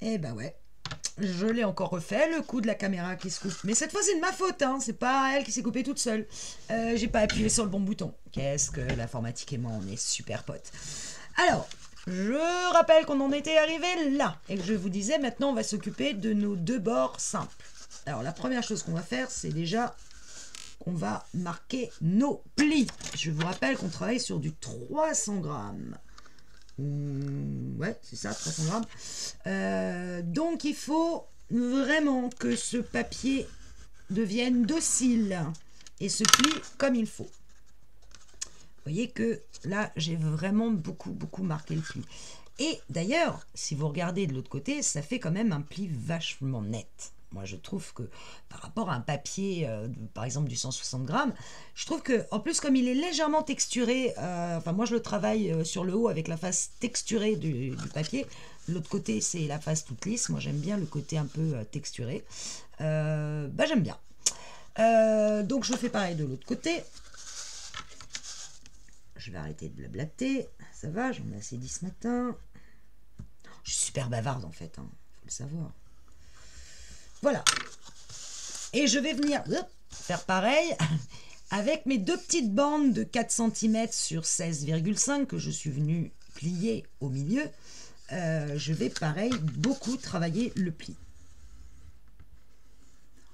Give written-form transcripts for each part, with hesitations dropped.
Eh ben ouais, je l'ai encore refait, le coup de la caméra qui se coupe. Mais cette fois, c'est de ma faute, hein. C'est pas elle qui s'est coupée toute seule. J'ai pas appuyé sur le bon bouton. Qu'est-ce que l'informatique et moi, on est super potes. Alors, je rappelle qu'on en était arrivé là. Et que je vous disais, maintenant, on va s'occuper de nos deux bords simples. Alors, la première chose qu'on va faire, c'est déjà qu'on va marquer nos plis. Je vous rappelle qu'on travaille sur du 300 grammes. Ouais, c'est ça, 300 grammes. Donc, il faut vraiment que ce papier devienne docile et se plie comme il faut. Vous voyez que là, j'ai vraiment beaucoup marqué le pli. Et d'ailleurs, si vous regardez de l'autre côté, ça fait quand même un pli vachement net. Moi, je trouve que par rapport à un papier, par exemple du 160 grammes, je trouve que, en plus, comme il est légèrement texturé, enfin, moi, je le travaille sur le haut avec la face texturée du papier. De l'autre côté, c'est la face toute lisse. Moi, j'aime bien le côté un peu texturé. J'aime bien. Donc, je fais pareil de l'autre côté. Je vais arrêter de blablater. Ça va, j'en ai assez dit ce matin. Je suis super bavarde, en fait, hein, faut le savoir. Voilà. Et je vais venir faire pareil avec mes deux petites bandes de 4 cm sur 16,5 que je suis venue plier au milieu. Je vais pareil beaucoup travailler le pli.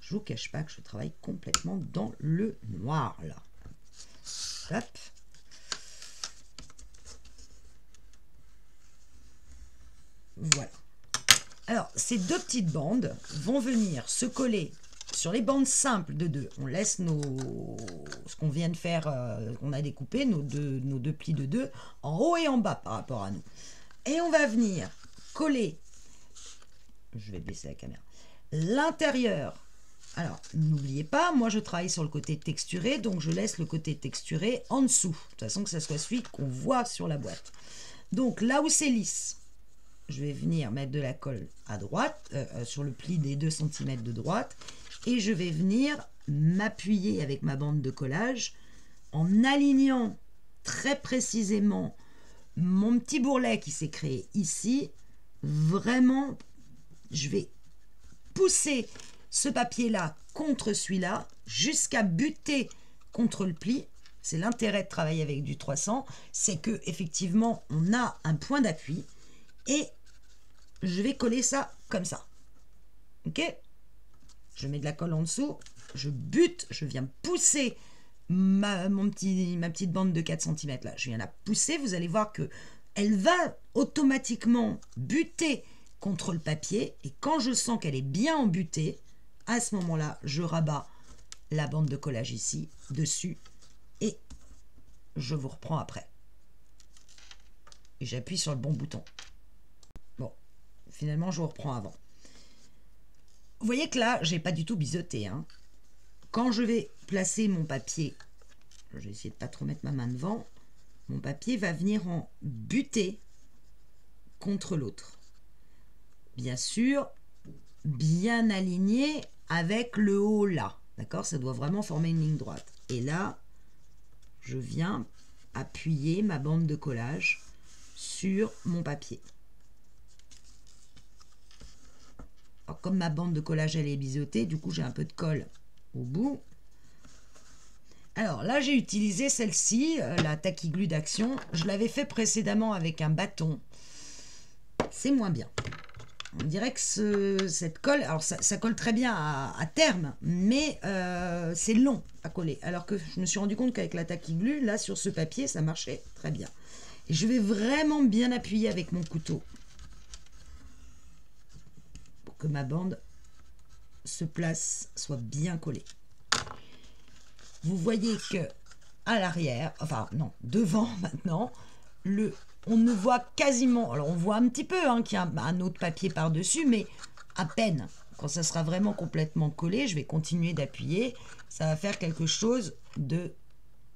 Je vous cache pas que je travaille complètement dans le noir là. Hop. Voilà. Alors, ces deux petites bandes vont venir se coller sur les bandes simples de 2. On laisse ce qu'on vient de faire, on a découpé, nos deux plis de 2, en haut et en bas par rapport à nous. Et on va venir coller, je vais baisser la caméra, l'intérieur. Alors, n'oubliez pas, moi je travaille sur le côté texturé, donc je laisse le côté texturé en dessous, de toute façon que ça soit celui qu'on voit sur la boîte. Donc là où c'est lisse, je vais venir mettre de la colle à droite, sur le pli des 2 cm de droite, et je vais venir m'appuyer avec ma bande de collage en alignant très précisément mon petit bourrelet qui s'est créé ici. Vraiment, je vais pousser ce papier-là contre celui-là jusqu'à buter contre le pli. C'est l'intérêt de travailler avec du 300, c'est que effectivement on a un point d'appui. Et je vais coller ça comme ça. Ok? Je mets de la colle en dessous. Je bute. Je viens pousser ma petite bande de 4 cm là. Je viens la pousser. Vous allez voir que elle va automatiquement buter contre le papier. Et quand je sens qu'elle est bien embutée, à ce moment-là, je rabats la bande de collage ici, dessus. Et je vous reprends après. Et j'appuie sur le bon bouton. Finalement, je vous reprends avant. Vous voyez que là, j'ai pas du tout biseauté. Hein. Quand je vais placer mon papier, je vais essayer de pas trop mettre ma main devant, mon papier va venir en buter contre l'autre. Bien sûr, bien aligné avec le haut là. D'accord? Ça doit vraiment former une ligne droite. Et là, je viens appuyer ma bande de collage sur mon papier. Alors, comme ma bande de collage elle est biseautée, du coup j'ai un peu de colle au bout. Alors là j'ai utilisé celle-ci, la Tacky Glue d'Action. Je l'avais fait précédemment avec un bâton. C'est moins bien. On dirait que cette colle, alors ça colle très bien à terme, mais c'est long à coller. Alors que je me suis rendu compte qu'avec la Tacky Glue, là sur ce papier, ça marchait très bien. Et je vais vraiment bien appuyer avec mon couteau. Que ma bande se place, soit bien collée. Vous voyez que à l'arrière, enfin non, devant maintenant, on ne voit quasiment, alors on voit un petit peu hein, qu'il y a un autre papier par-dessus, mais à peine. Quand ça sera vraiment complètement collé, je vais continuer d'appuyer. Ça va faire quelque chose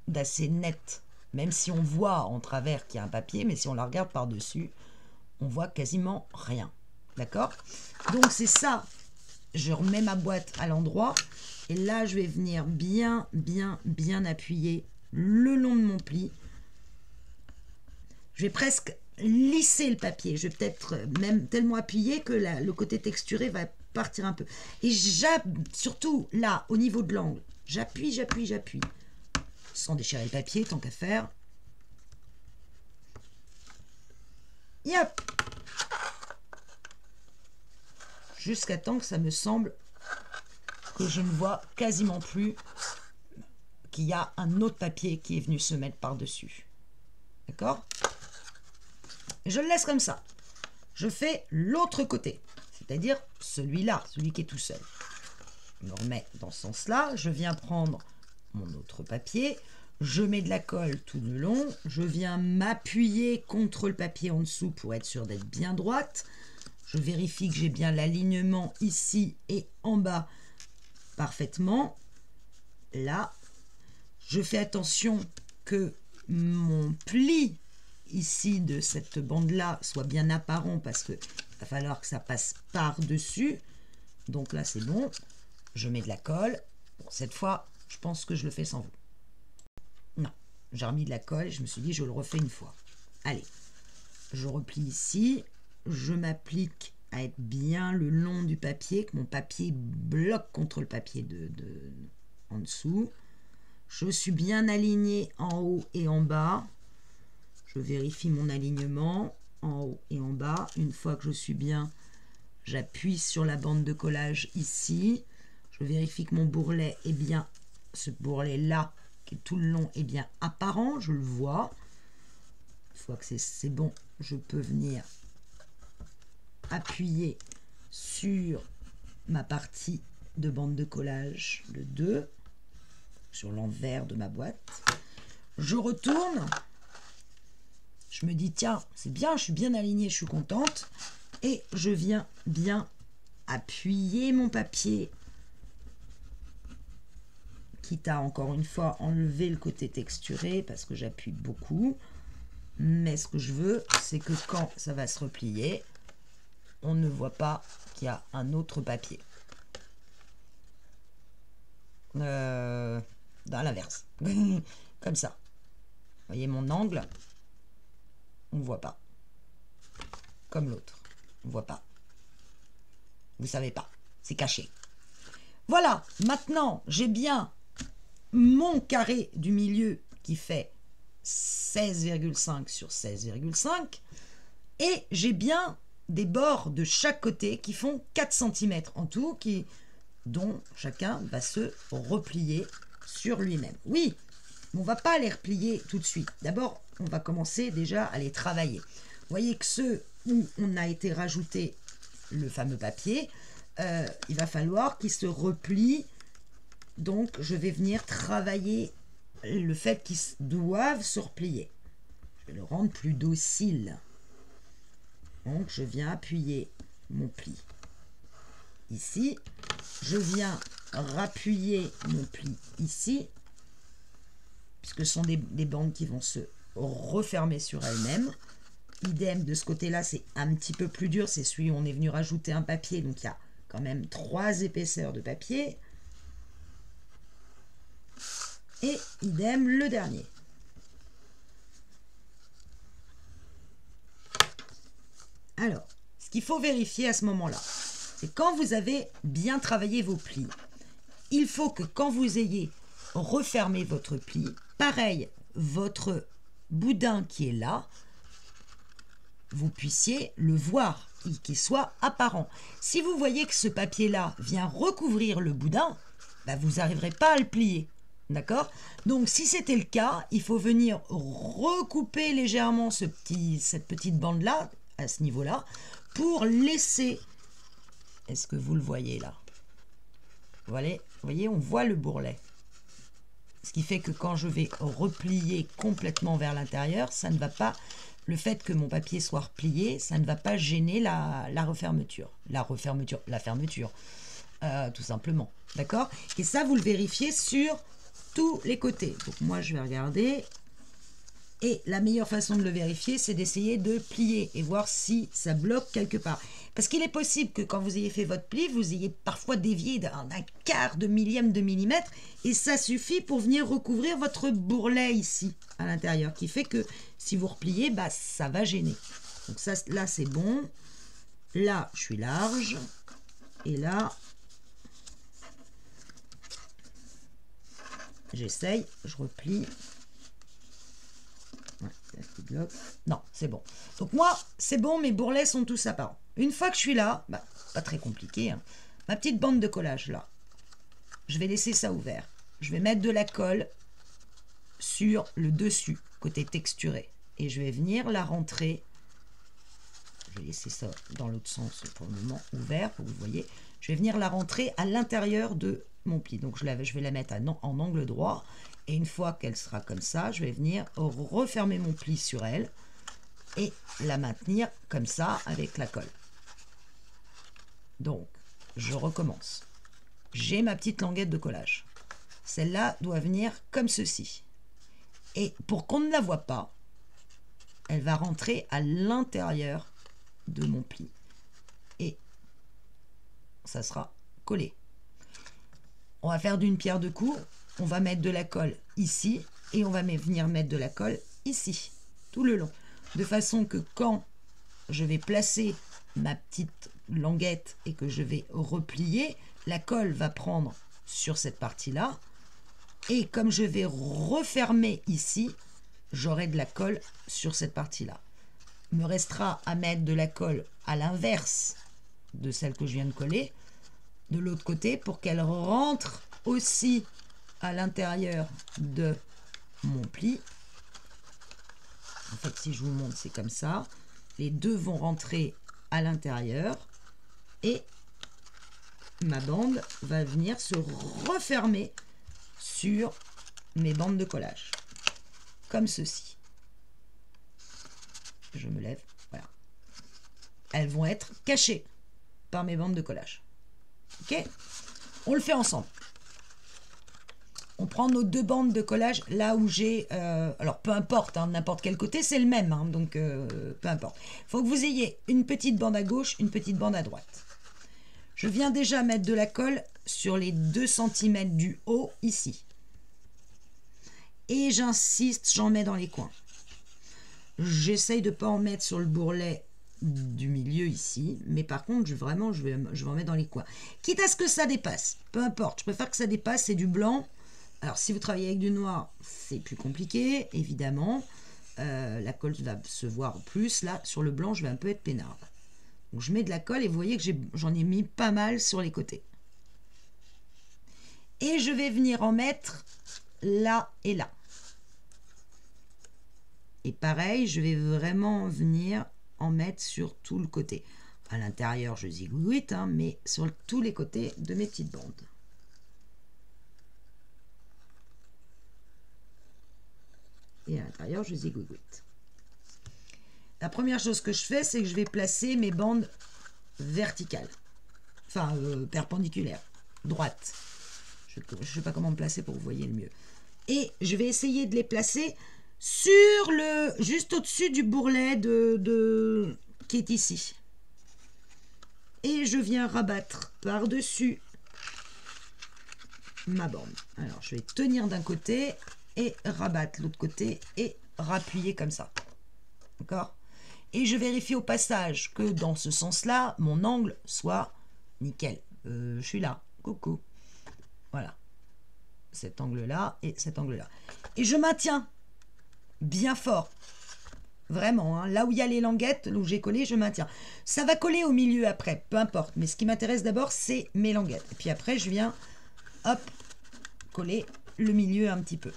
d'assez net. Même si on voit en travers qu'il y a un papier, mais si on la regarde par-dessus, on voit quasiment rien. D'accord? Donc c'est ça, je remets ma boîte à l'endroit et là je vais venir bien appuyer le long de mon pli. Je vais presque lisser le papier. Je vais peut-être même tellement appuyer que le côté texturé va partir un peu. Et surtout là, au niveau de l'angle, j'appuie, sans déchirer le papier, tant qu'à faire. Yep. Jusqu'à temps que ça me semble que je ne vois quasiment plus qu'il y a un autre papier qui est venu se mettre par-dessus. D'accord? Et je le laisse comme ça. Je fais l'autre côté, c'est-à-dire celui-là, celui qui est tout seul. Je me remets dans ce sens-là. Je viens prendre mon autre papier. Je mets de la colle tout le long. Je viens m'appuyer contre le papier en dessous pour être sûr d'être bien droite. Je vérifie que j'ai bien l'alignement ici et en bas parfaitement. Là, je fais attention que mon pli ici de cette bande-là soit bien apparent parce qu'il va falloir que ça passe par-dessus. Donc là, c'est bon. Je mets de la colle. Bon, cette fois, je pense que je le fais sans vous. Non, j'ai remis de la colle et je me suis dit, je le refais une fois. Allez, je replie ici. Je m'applique à être bien le long du papier, que mon papier bloque contre le papier en dessous. Je suis bien aligné en haut et en bas. Je vérifie mon alignement en haut et en bas. Une fois que je suis bien, j'appuie sur la bande de collage ici. Je vérifie que mon bourrelet est bien, ce bourrelet-là, qui est tout le long, est bien apparent. Je le vois. Une fois que c'est bon, je peux venir appuyer sur ma partie de bande de collage, le 2, sur l'envers de ma boîte. Je retourne. Je me dis, tiens, c'est bien, je suis bien alignée, je suis contente. Et je viens bien appuyer mon papier, quitte à, encore une fois, enlever le côté texturé, parce que j'appuie beaucoup. Mais ce que je veux, c'est que quand ça va se replier, on ne voit pas qu'il y a un autre papier. Dans l'inverse. Comme ça. Vous voyez mon angle? On ne voit pas. Comme l'autre. On ne voit pas. Vous ne savez pas. C'est caché. Voilà. Maintenant, j'ai bien mon carré du milieu qui fait 16,5 sur 16,5. Et j'ai bien des bords de chaque côté qui font 4 cm en tout, dont chacun va se replier sur lui-même. Oui, on ne va pas les replier tout de suite. D'abord, on va commencer déjà à les travailler. Vous voyez que ceux où on a été rajouté le fameux papier, il va falloir qu'ils se replient. Donc, je vais venir travailler le fait qu'ils doivent se replier. Je vais le rendre plus docile. Donc, je viens appuyer mon pli ici. Je viens rappuyer mon pli ici, puisque ce sont des bandes qui vont se refermer sur elles-mêmes. Idem, de ce côté-là, c'est un petit peu plus dur. C'est celui où on est venu rajouter un papier. Donc, il y a quand même 3 épaisseurs de papier. Et idem, le dernier. Alors, ce qu'il faut vérifier à ce moment-là, c'est quand vous avez bien travaillé vos plis, il faut que quand vous ayez refermé votre pli, pareil, votre boudin qui est là, vous puissiez le voir, qu'il soit apparent. Si vous voyez que ce papier-là vient recouvrir le boudin, bah vous n'arriverez pas à le plier. D'accord? Donc, si c'était le cas, il faut venir recouper légèrement cette petite bande-là, à ce niveau-là, pour laisser... Est-ce que vous le voyez là? Voilà, vous voyez, on voit le bourrelet. Ce qui fait que quand je vais replier complètement vers l'intérieur, ça ne va pas... Le fait que mon papier soit replié, ça ne va pas gêner la refermeture. La fermeture, tout simplement. D'accord? Et ça, vous le vérifiez sur tous les côtés. Donc, moi, je vais regarder. Et la meilleure façon de le vérifier, c'est d'essayer de plier et voir si ça bloque quelque part. Parce qu'il est possible que quand vous ayez fait votre pli, vous ayez parfois dévié d'un quart de millième de millimètre et ça suffit pour venir recouvrir votre bourrelet ici, à l'intérieur, qui fait que si vous repliez, bah, ça va gêner. Donc ça, là, c'est bon. Là, je suis large. Et là, j'essaye, je replie. Ouais, c'est un petit bloc. Non, c'est bon. Donc moi, c'est bon, mes bourrelets sont tous apparents. Une fois que je suis là, bah, pas très compliqué, hein, ma petite bande de collage là, je vais laisser ça ouvert. Je vais mettre de la colle sur le dessus, côté texturé. Et je vais venir la rentrer. Je vais laisser ça dans l'autre sens pour le moment ouvert, pour que vous voyez. Je vais venir la rentrer à l'intérieur de mon pli. Donc je vais la mettre en angle droit. Et une fois qu'elle sera comme ça, je vais venir refermer mon pli sur elle et la maintenir comme ça avec la colle. Donc, je recommence. J'ai ma petite languette de collage. Celle-là doit venir comme ceci. Et pour qu'on ne la voie pas, elle va rentrer à l'intérieur de mon pli. Et ça sera collé. On va faire d'une pierre deux coups. On va mettre de la colle ici et on va venir mettre de la colle ici, tout le long. De façon que quand je vais placer ma petite languette et que je vais replier, la colle va prendre sur cette partie-là. Et comme je vais refermer ici, j'aurai de la colle sur cette partie-là. Il me restera à mettre de la colle à l'inverse de celle que je viens de coller, de l'autre côté, pour qu'elle rentre aussi à l'intérieur de mon pli. En fait, si je vous montre, c'est comme ça. Les deux vont rentrer à l'intérieur et ma bande va venir se refermer sur mes bandes de collage. Comme ceci. Je me lève, voilà. Elles vont être cachées par mes bandes de collage. Ok? On le fait ensemble. On prend nos deux bandes de collage là où j'ai... alors, peu importe, hein, n'importe quel côté, c'est le même. Hein, donc, peu importe. Il faut que vous ayez une petite bande à gauche, une petite bande à droite. Je viens déjà mettre de la colle sur les 2 cm du haut, ici. Et j'insiste, j'en mets dans les coins. J'essaye de ne pas en mettre sur le bourrelet du milieu ici. Mais par contre, vraiment, je vais en mettre dans les coins. Quitte à ce que ça dépasse. Peu importe, je préfère que ça dépasse, c'est du blanc. Alors, si vous travaillez avec du noir, c'est plus compliqué, évidemment. La colle va se voir plus. Là, sur le blanc, je vais un peu être peinarde. Donc, je mets de la colle et vous voyez que j'en ai mis pas mal sur les côtés. Et je vais venir en mettre là et là. Et pareil, je vais vraiment venir en mettre sur tout le côté. À l'intérieur, je zigouite, hein, mais sur tous les côtés de mes petites bandes. Et à l'intérieur, je zigouite. La première chose que je fais, c'est que je vais placer mes bandes verticales. Enfin, perpendiculaires. Droites. Je ne sais pas comment me placer pour que vous voyez le mieux. Et je vais essayer de les placer sur juste au-dessus du bourrelet qui est ici. Et je viens rabattre par-dessus ma bande. Alors, je vais tenir d'un côté et rabattre l'autre côté et rappuyer comme ça. D'accord? Et je vérifie au passage que dans ce sens-là, mon angle soit nickel. Je suis là. Coucou. Voilà. Cet angle-là et cet angle-là. Et je maintiens bien fort. Vraiment, hein, là où il y a les languettes, là où j'ai collé, je maintiens. Ça va coller au milieu après, peu importe. Mais ce qui m'intéresse d'abord, c'est mes languettes. Et puis après, je viens, hop, coller le milieu un petit peu.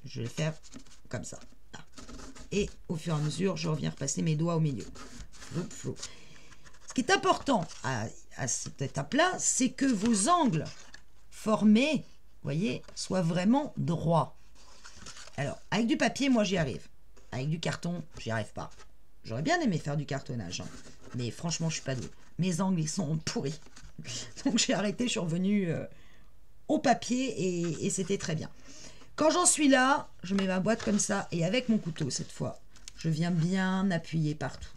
Je vais faire comme ça. Là. Et au fur et à mesure, je reviens repasser mes doigts au milieu. Floup, floup. Ce qui est important à cette étape-là, c'est que vos angles formés, vous voyez, soient vraiment droits. Alors, avec du papier, moi, j'y arrive. Avec du carton, j'y arrive pas. J'aurais bien aimé faire du cartonnage, hein, mais franchement, je suis pas douée. Mes angles, ils sont pourris. Donc, j'ai arrêté, je suis revenue au papier et c'était très bien. Quand j'en suis là, je mets ma boîte comme ça et avec mon couteau cette fois, je viens bien appuyer partout.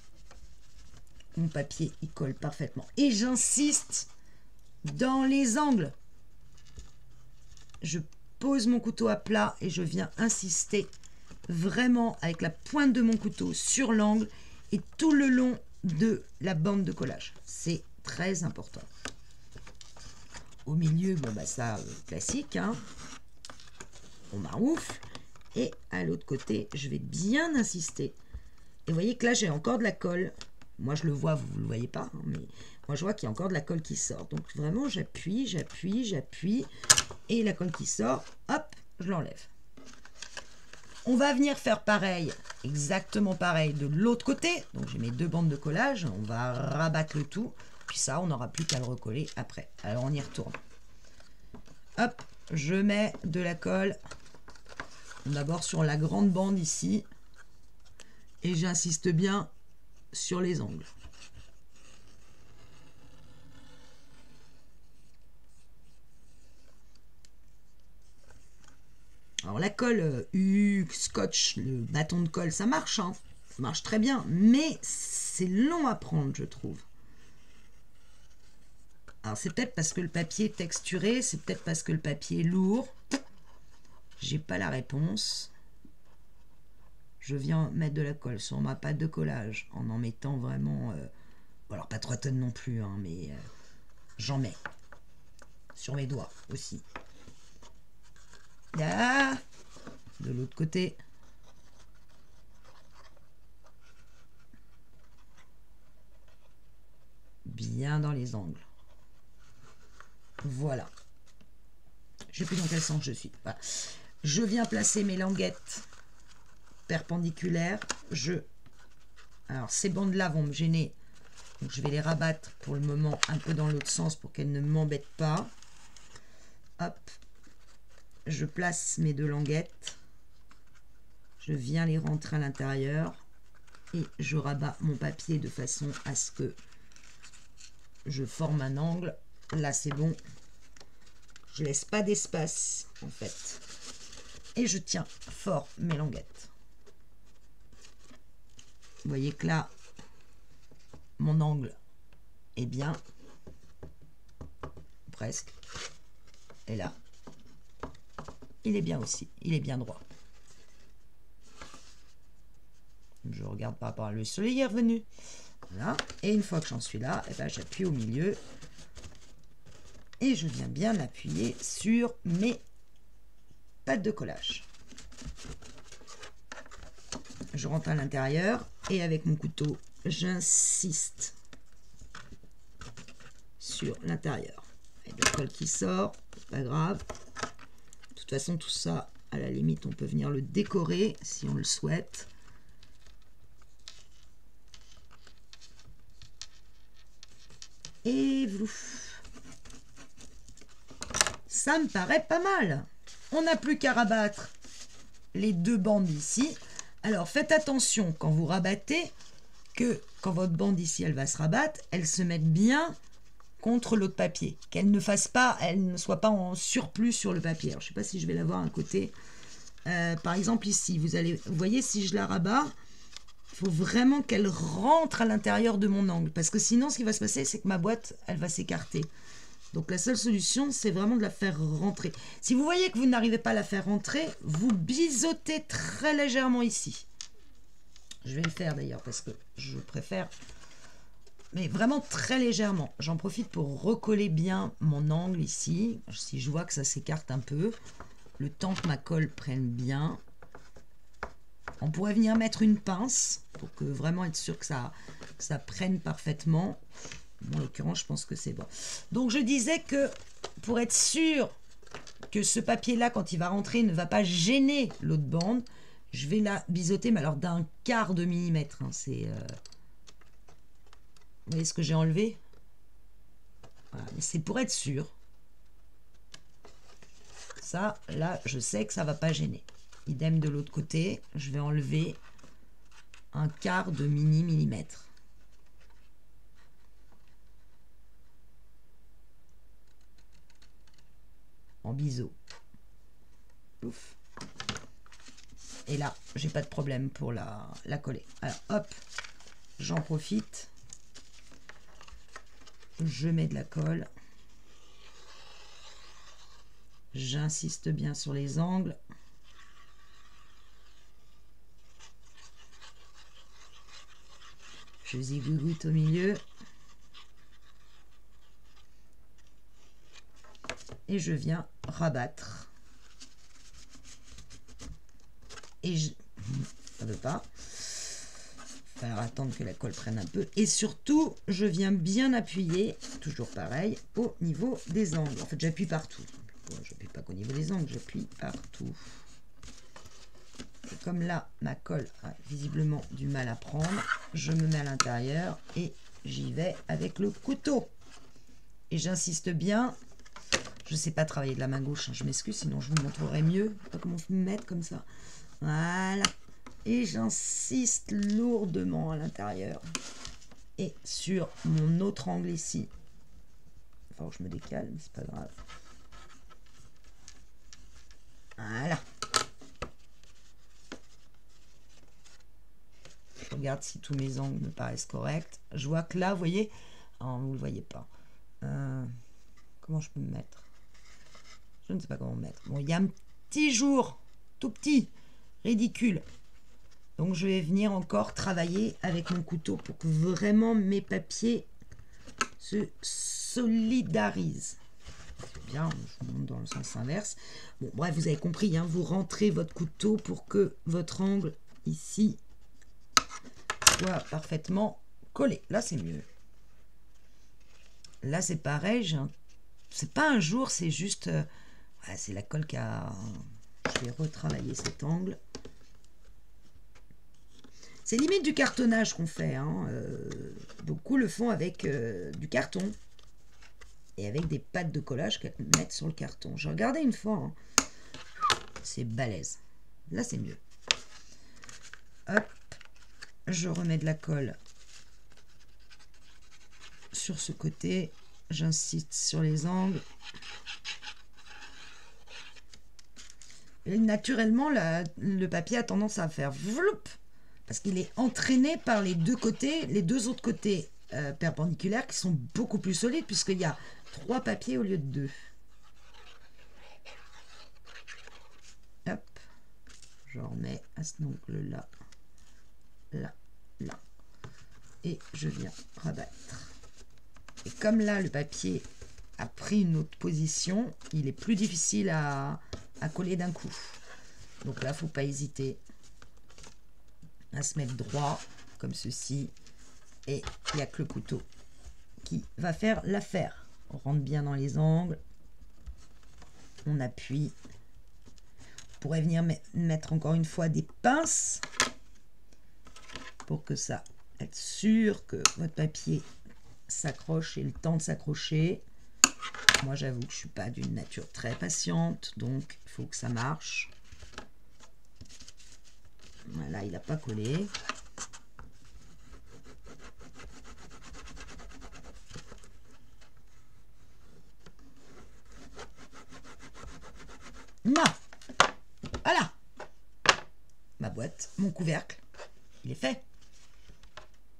Mon papier, il colle parfaitement. Et j'insiste dans les angles. Je pose mon couteau à plat et je viens insister vraiment avec la pointe de mon couteau sur l'angle et tout le long de la bande de collage. C'est très important. Au milieu, bon bah ça, classique, hein. On maroufle. Et à l'autre côté, je vais bien insister. Et vous voyez que là, j'ai encore de la colle. Moi, je le vois, vous ne le voyez pas, hein, mais moi, je vois qu'il y a encore de la colle qui sort. Donc, vraiment, j'appuie, j'appuie, j'appuie. Et la colle qui sort, hop, je l'enlève. On va venir faire pareil, exactement pareil de l'autre côté. Donc, j'ai mes deux bandes de collage. On va rabattre le tout. Puis ça, on n'aura plus qu'à le recoller après. Alors, on y retourne. Hop, je mets de la colle. D'abord sur la grande bande ici. Et j'insiste bien sur les angles. Alors la colle scotch, le bâton de colle, ça marche, hein. Ça marche très bien, mais c'est long à prendre, je trouve. Alors c'est peut-être parce que le papier est texturé, c'est peut-être parce que le papier est lourd. J'ai pas la réponse. Je viens mettre de la colle sur ma pâte de collage en mettant vraiment... alors pas 3 tonnes non plus, hein, mais j'en mets. Sur mes doigts aussi. Là, de l'autre côté. Bien dans les angles. Voilà. Je ne sais plus dans quel sens je suis. Voilà. Je viens placer mes languettes perpendiculaires. Alors, ces bandes-là vont me gêner. Donc, je vais les rabattre pour le moment un peu dans l'autre sens pour qu'elles ne m'embêtent pas. Hop. Je place mes deux languettes. Je viens les rentrer à l'intérieur. Et je rabats mon papier de façon à ce que je forme un angle. Là, c'est bon. Je laisse pas d'espace, en fait. Et je tiens fort mes languettes. Vous voyez que là, mon angle est bien. Presque. Et là, il est bien aussi. Il est bien droit. Je regarde par rapport à le soleil est revenu. Voilà. Et une fois que j'en suis là, eh ben, j'appuie au milieu. Et je viens bien appuyer sur mes pâtes de collage. Je rentre à l'intérieur et avec mon couteau, j'insiste sur l'intérieur. Il y a de la colle qui sort, pas grave. De toute façon, tout ça, à la limite, on peut venir le décorer si on le souhaite. Et vous, ça me paraît pas mal. On n'a plus qu'à rabattre les deux bandes ici. Alors faites attention quand vous rabattez que quand votre bande ici elle va se rabattre, elle se mette bien contre l'autre papier, qu'elle ne fasse pas, elle ne soit pas en surplus sur le papier. Alors, je ne sais pas si je vais l'avoir à un côté. Par exemple ici, vous voyez si je la rabats, il faut vraiment qu'elle rentre à l'intérieur de mon angle, parce que sinon ce qui va se passer c'est que ma boîte elle va s'écarter. Donc la seule solution c'est vraiment de la faire rentrer. Si vous voyez que vous n'arrivez pas à la faire rentrer, vous biseautez très légèrement ici. Je vais le faire d'ailleurs parce que je préfère, mais vraiment très légèrement. J'en profite pour recoller bien mon angle ici. Si je vois que ça s'écarte un peu, le temps que ma colle prenne bien. On pourrait venir mettre une pince pour que vraiment être sûr que ça prenne parfaitement. Bon, en l'occurrence, je pense que c'est bon. Donc, je disais que pour être sûr que ce papier-là, quand il va rentrer, ne va pas gêner l'autre bande, je vais la biseauter, mais alors d'un quart de millimètre. Hein, c'est, vous voyez ce que j'ai enlevé? Voilà, mais c'est pour être sûr. Ça, là, je sais que ça ne va pas gêner. Idem de l'autre côté, je vais enlever un quart de millimètre. En biseau. Ouf. Et là, j'ai pas de problème pour la coller. Alors, hop, j'en profite. Je mets de la colle. J'insiste bien sur les angles. Je zigougoute au milieu. Et je viens rabattre. Et ça ne veut pas. Il va falloir attendre que la colle prenne un peu. Et surtout, je viens bien appuyer, toujours pareil, au niveau des angles. En fait, j'appuie partout. Je n'appuie pas qu'au niveau des angles, j'appuie partout. Et comme là, ma colle a visiblement du mal à prendre, je me mets à l'intérieur et j'y vais avec le couteau. Et j'insiste bien. Je ne sais pas travailler de la main gauche, hein, je m'excuse, sinon je vous montrerai mieux. Je sais pas comment me mettre comme ça. Voilà. Et j'insiste lourdement à l'intérieur. Et sur mon autre angle ici. Enfin, je me décale, mais c'est pas grave. Voilà. Je regarde si tous mes angles me paraissent corrects. Je vois que là, vous voyez, oh, vous ne le voyez pas. Comment je peux me mettre? Je ne sais pas comment me mettre. Bon, il y a un petit jour, tout petit, ridicule. Donc, je vais venir encore travailler avec mon couteau pour que vraiment mes papiers se solidarisent. Bien, je monte dans le sens inverse. Bon, bref, vous avez compris, hein, vous rentrez votre couteau pour que votre angle ici soit parfaitement collé. Là, c'est mieux. Là, c'est pareil. C'est pas un jour, c'est juste... ouais, c'est la colle qui a... Je vais retravailler cet angle. C'est limite du cartonnage qu'on fait. Hein. Beaucoup le font avec du carton. Et avec des pattes de collage qu'elles mettent sur le carton. J'ai regardé une fois. Hein. C'est balèze. Là, c'est mieux. Hop. Je remets de la colle sur ce côté. J'insiste sur les angles. Et naturellement, le papier a tendance à faire vloup, parce qu'il est entraîné par les deux côtés, les deux autres côtés perpendiculaires qui sont beaucoup plus solides, puisqu'il y a 3 papiers au lieu de 2. Hop, je remets à cet angle-là, là, là. Et je viens rabattre. Et comme là, le papier a pris une autre position, il est plus difficile à coller d'un coup. Donc là, il ne faut pas hésiter à se mettre droit, comme ceci. Et il n'y a que le couteau qui va faire l'affaire. On rentre bien dans les angles. On appuie. On pourrait venir mettre encore une fois des pinces pour que ça, être sûr que votre papier s'accroche et le temps de s'accrocher. Moi, j'avoue que je ne suis pas d'une nature très patiente, donc il faut que ça marche. Voilà, il n'a pas collé. Non. Voilà. Ma boîte, mon couvercle, il est fait.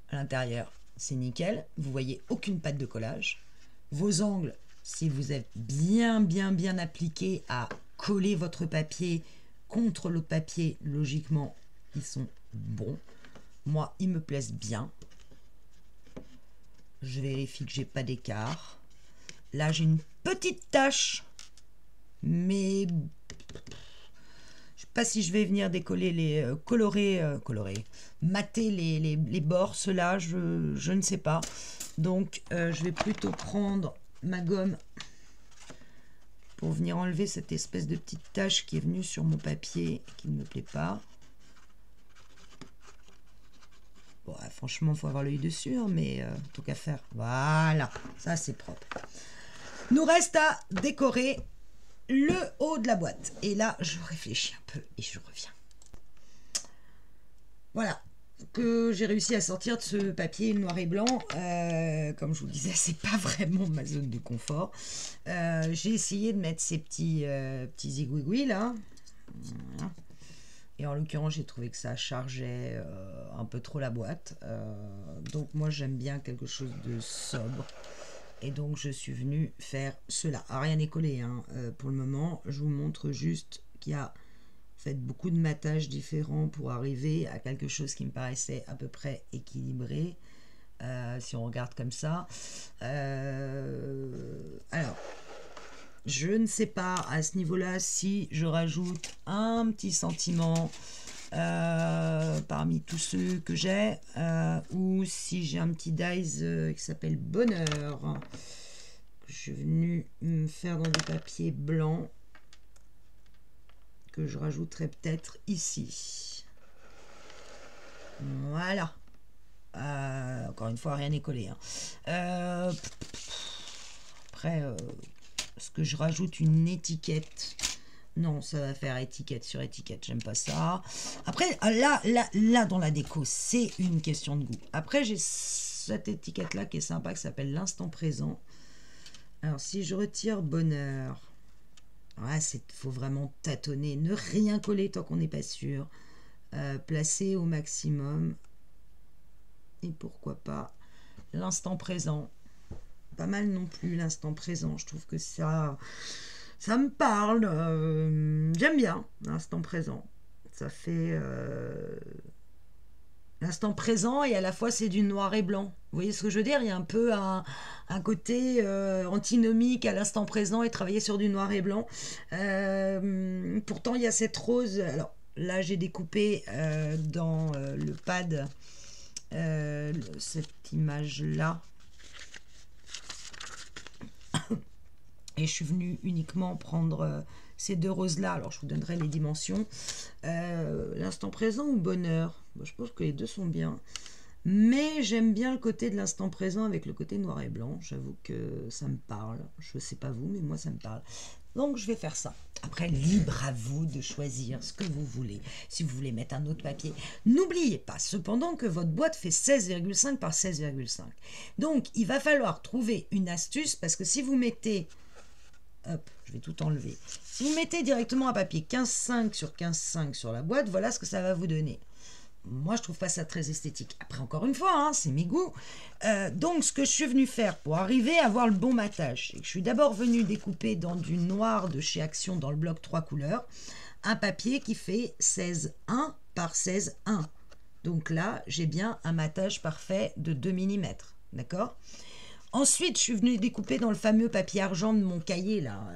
À l'intérieur, c'est nickel. Vous voyez aucune patte de collage. Vos angles, si vous êtes bien appliqué à coller votre papier contre l'autre papier, logiquement, ils sont bons. Moi, ils me plaisent bien. Je vérifie que j'ai pas d'écart. Là, j'ai une petite tache, mais je sais pas si je vais venir décoller les colorer, mater les bords. Ceux-là, je ne sais pas. Donc, je vais plutôt prendre ma gomme pour venir enlever cette espèce de petite tache qui est venue sur mon papier et qui ne me plaît pas. Bon, franchement, il faut avoir l'œil dessus, hein, mais tout qu'à faire. Voilà, ça c'est propre. Nous reste à décorer le haut de la boîte. Et là, je réfléchis un peu et je reviens. Voilà, que j'ai réussi à sortir de ce papier noir et blanc. Comme je vous le disais, c'est pas vraiment ma zone de confort. J'ai essayé de mettre ces petits zigouigouis là. Voilà. Et en l'occurrence, j'ai trouvé que ça chargeait un peu trop la boîte. Donc moi, j'aime bien quelque chose de sobre. Et donc, je suis venue faire cela. Alors, rien n'est collé hein. Pour le moment. Je vous montre juste qu'il y a en fait, beaucoup de mattages différents pour arriver à quelque chose qui me paraissait à peu près équilibré. Si on regarde comme ça. Alors, je ne sais pas à ce niveau-là si je rajoute un petit sentiment parmi tous ceux que j'ai ou si j'ai un petit dies qui s'appelle Bonheur que je suis venue me faire dans du papier blanc que je rajouterai peut-être ici. Voilà. Encore une fois, rien n'est collé. Hein. Après, est-ce que je rajoute une étiquette? Non, ça va faire étiquette sur étiquette. J'aime pas ça. Après, là, dans la déco, c'est une question de goût. Après, j'ai cette étiquette-là qui est sympa, qui s'appelle l'instant présent. Alors, si je retire bonheur, faut vraiment tâtonner, ne rien coller tant qu'on n'est pas sûr. Placer au maximum. Et pourquoi pas l'instant présent. Pas mal non plus l'instant présent. Je trouve que ça me parle. J'aime bien l'instant présent. Ça fait l'instant présent et à la fois c'est du noir et blanc. Vous voyez ce que je veux dire? Il y a un peu un côté antinomique à l'instant présent et travailler sur du noir et blanc. Pourtant il y a cette rose. Alors là j'ai découpé dans le pad cette image là. Et je suis venue uniquement prendre ces deux roses-là. Alors, je vous donnerai les dimensions. L'instant présent ou bonheur? Je pense que les deux sont bien. Mais j'aime bien le côté de l'instant présent avec le côté noir et blanc. J'avoue que ça me parle. Je ne sais pas vous, mais moi, ça me parle. Donc, je vais faire ça. Après, libre à vous de choisir ce que vous voulez. Si vous voulez mettre un autre papier. N'oubliez pas, cependant, que votre boîte fait 16,5 par 16,5. Donc, il va falloir trouver une astuce parce que si vous mettez... Hop, je vais tout enlever. Si vous mettez directement un papier 15,5 sur 15,5 sur la boîte, voilà ce que ça va vous donner. Moi, je trouve pas ça très esthétique. Après, encore une fois, hein, c'est mes goûts. Donc, ce que je suis venue faire pour arriver à avoir le bon mattage, c'est que je suis d'abord venue découper dans du noir de chez Action dans le bloc 3 couleurs, un papier qui fait 16,1 par 16,1. Donc là, j'ai bien un mattage parfait de 2 mm. D'accord ? Ensuite, je suis venue découper dans le fameux papier argent de mon cahier, là.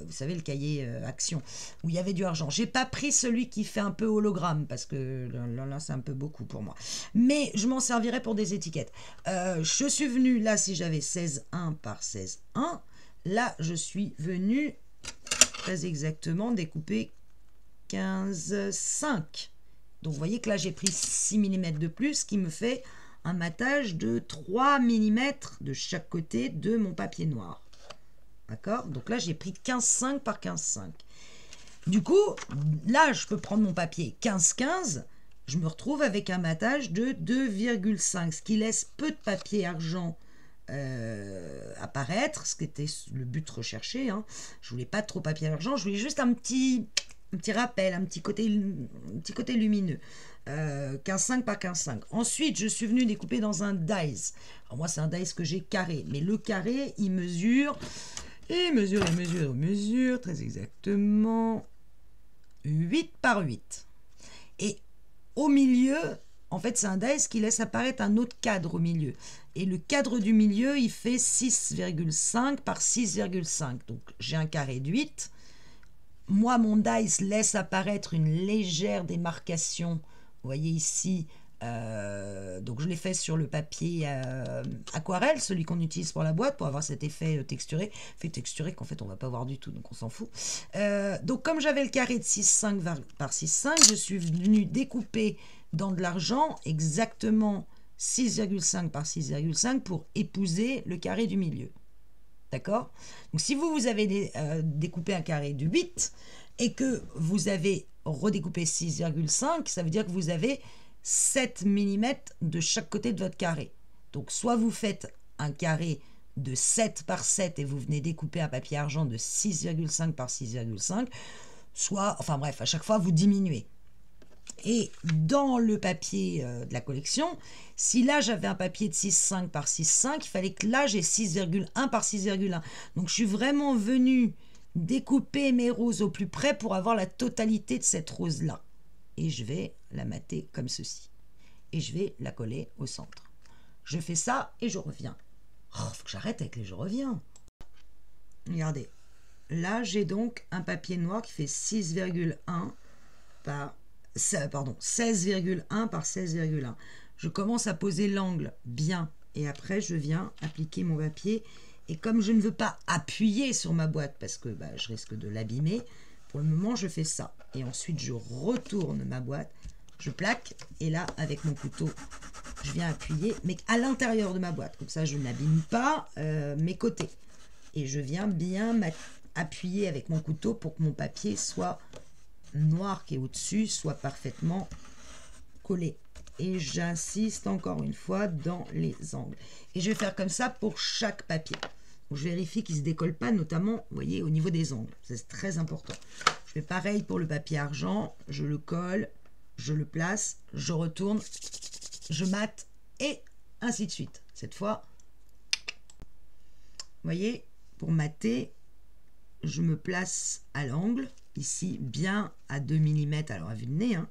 Vous savez, le cahier Action, où il y avait du argent. J'ai pas pris celui qui fait un peu hologramme, parce que là c'est un peu beaucoup pour moi. Mais je m'en servirai pour des étiquettes. Je suis venue, là, si j'avais 16,1 par 16,1, là, je suis venue, très exactement, découper 15,5. Donc, vous voyez que là, j'ai pris 6 mm de plus, ce qui me fait... un mattage de 3 mm de chaque côté de mon papier noir. D'accord? Donc là, j'ai pris 15,5 par 15,5. Du coup, là, je peux prendre mon papier 15,15. Je me retrouve avec un mattage de 2,5, ce qui laisse peu de papier argent apparaître, ce qui était le but recherché. Hein. Je voulais pas trop papier argent, je voulais juste un petit rappel, un petit côté lumineux. 15,5 par 15,5. Ensuite, je suis venue découper dans un dies. Alors moi, c'est un dies que j'ai carré. Mais le carré, il mesure, très exactement 8 par 8. Et au milieu, en fait, c'est un dies qui laisse apparaître un autre cadre au milieu. Et le cadre du milieu, il fait 6,5 par 6,5. Donc, j'ai un carré de 8. Moi, mon dice laisse apparaître une légère démarcation. Vous voyez ici, donc je l'ai fait sur le papier aquarelle, celui qu'on utilise pour la boîte, pour avoir cet effet texturé. Fait texturé qu'en fait on ne va pas voir du tout, donc on s'en fout. Donc comme j'avais le carré de 6,5 par 6,5, je suis venue découper dans de l'argent exactement 6,5 par 6,5 pour épouser le carré du milieu. D'accord? Donc si vous avez découpé un carré de 8 et que vous avez redécoupé 6,5, ça veut dire que vous avez 7 mm de chaque côté de votre carré. Donc soit vous faites un carré de 7 par 7 et vous venez découper un papier argent de 6,5 par 6,5, soit, enfin bref, à chaque fois vous diminuez. Et dans le papier de la collection, si là j'avais un papier de 6,5 par 6,5, il fallait que là j'ai 6,1 par 6,1. Donc je suis vraiment venue découper mes roses au plus près pour avoir la totalité de cette rose-là. Et je vais la mater comme ceci. Et je vais la coller au centre. Je fais ça et je reviens. Oh, faut que j'arrête avec les je reviens. Regardez. Là, j'ai donc un papier noir qui fait 6,1 par 16,1 par 16,1. Je commence à poser l'angle bien et après je viens appliquer mon papier. Et comme je ne veux pas appuyer sur ma boîte parce que je risque de l'abîmer, pour le moment je fais ça. Et ensuite je retourne ma boîte, je plaque et là avec mon couteau je viens appuyer, mais à l'intérieur de ma boîte. Comme ça je n'abîme pas mes côtés. Et je viens bien appuyer avec mon couteau pour que mon papier soit noir qui est au-dessus soit parfaitement collé. Et j'insiste encore une fois dans les angles. Et je vais faire comme ça pour chaque papier. Donc, je vérifie qu'il ne se décolle pas, notamment, vous voyez, au niveau des angles. C'est très important. Je fais pareil pour le papier argent. Je le colle, je le place, je retourne, je mate et ainsi de suite. Cette fois, vous voyez, pour mater, je me place à l'angle, ici bien à 2 mm, alors à vue de nez. Hein.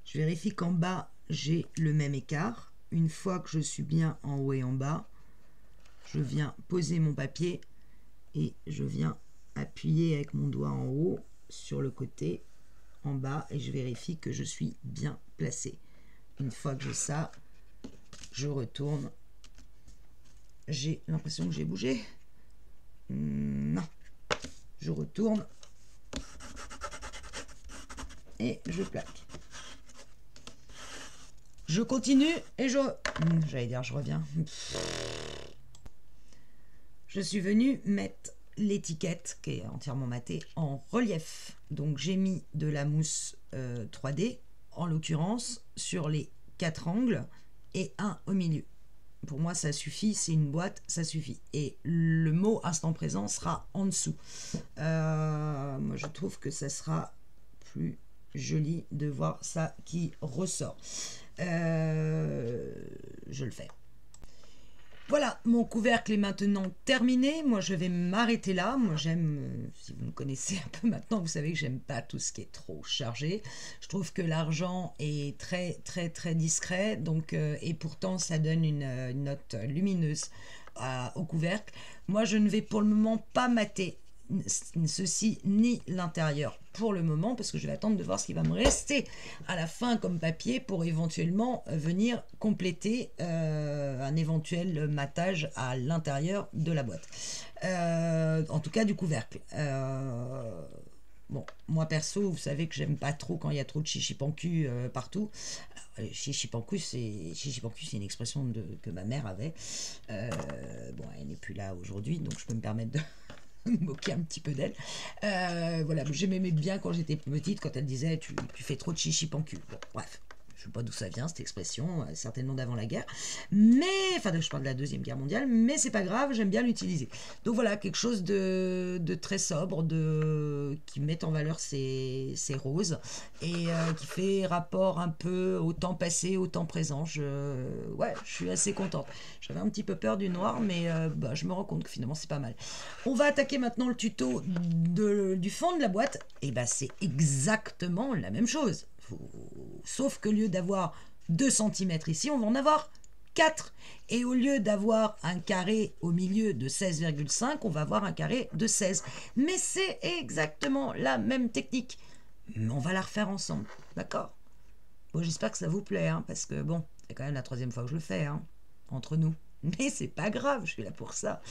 Je vérifie qu'en bas, j'ai le même écart. Une fois que je suis bien en haut et en bas, je viens poser mon papier et je viens appuyer avec mon doigt en haut sur le côté, en bas, et je vérifie que je suis bien placé. Une fois que j'ai ça, je retourne. J'ai l'impression que j'ai bougé. Non. Je retourne et je plaque. Je continue et j'allais dire je reviens. Je suis venue mettre l'étiquette qui est entièrement matée en relief. Donc j'ai mis de la mousse 3D, en l'occurrence sur les 4 angles et un au milieu. Pour moi, ça suffit, c'est une boîte, ça suffit. Et le mot instant présent sera en dessous. Moi, je trouve que ça sera plus joli de voir ça qui ressort. Je le fais. Voilà, mon couvercle est maintenant terminé. Moi, je vais m'arrêter là. Moi, j'aime, si vous me connaissez un peu maintenant, vous savez que j'aime pas tout ce qui est trop chargé. Je trouve que l'argent est très, très, très discret. Donc, et pourtant, ça donne une note lumineuse au couvercle. Moi, je ne vais pour le moment pas mater ceci ni l'intérieur pour le moment parce que je vais attendre de voir ce qui va me rester à la fin comme papier pour éventuellement venir compléter un éventuel matage à l'intérieur de la boîte, en tout cas du couvercle. Bon, moi perso, vous savez que j'aime pas trop quand il y a trop de chichi-pancu partout. Chichi-pancu, c'est une expression que ma mère avait. Bon, elle n'est plus là aujourd'hui, donc je peux me permettre de me moquer un petit peu d'elle. Voilà, j'aimais bien quand j'étais petite, quand elle disait tu fais trop de chichi-pancu. Bon, bref. Je ne sais pas d'où ça vient cette expression, certainement d'avant la guerre, mais enfin je parle de la Deuxième Guerre mondiale, mais c'est pas grave, j'aime bien l'utiliser. Donc voilà, quelque chose de très sobre, qui met en valeur ces roses et qui fait rapport un peu au temps passé, au temps présent. Ouais, je suis assez contente. J'avais un petit peu peur du noir, mais je me rends compte que finalement c'est pas mal. On va attaquer maintenant le tuto du fond de la boîte, et c'est exactement la même chose. Sauf que au lieu d'avoir 2 cm ici, on va en avoir 4. Et au lieu d'avoir un carré au milieu de 16,5, on va avoir un carré de 16. Mais c'est exactement la même technique. Mais on va la refaire ensemble, d'accord? Bon, j'espère que ça vous plaît, hein, parce que bon, c'est quand même la 3e fois que je le fais, hein, entre nous. Mais c'est pas grave, je suis là pour ça.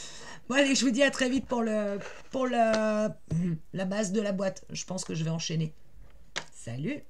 Bon allez, je vous dis à très vite pour la base de la boîte. Je pense que je vais enchaîner. Salut!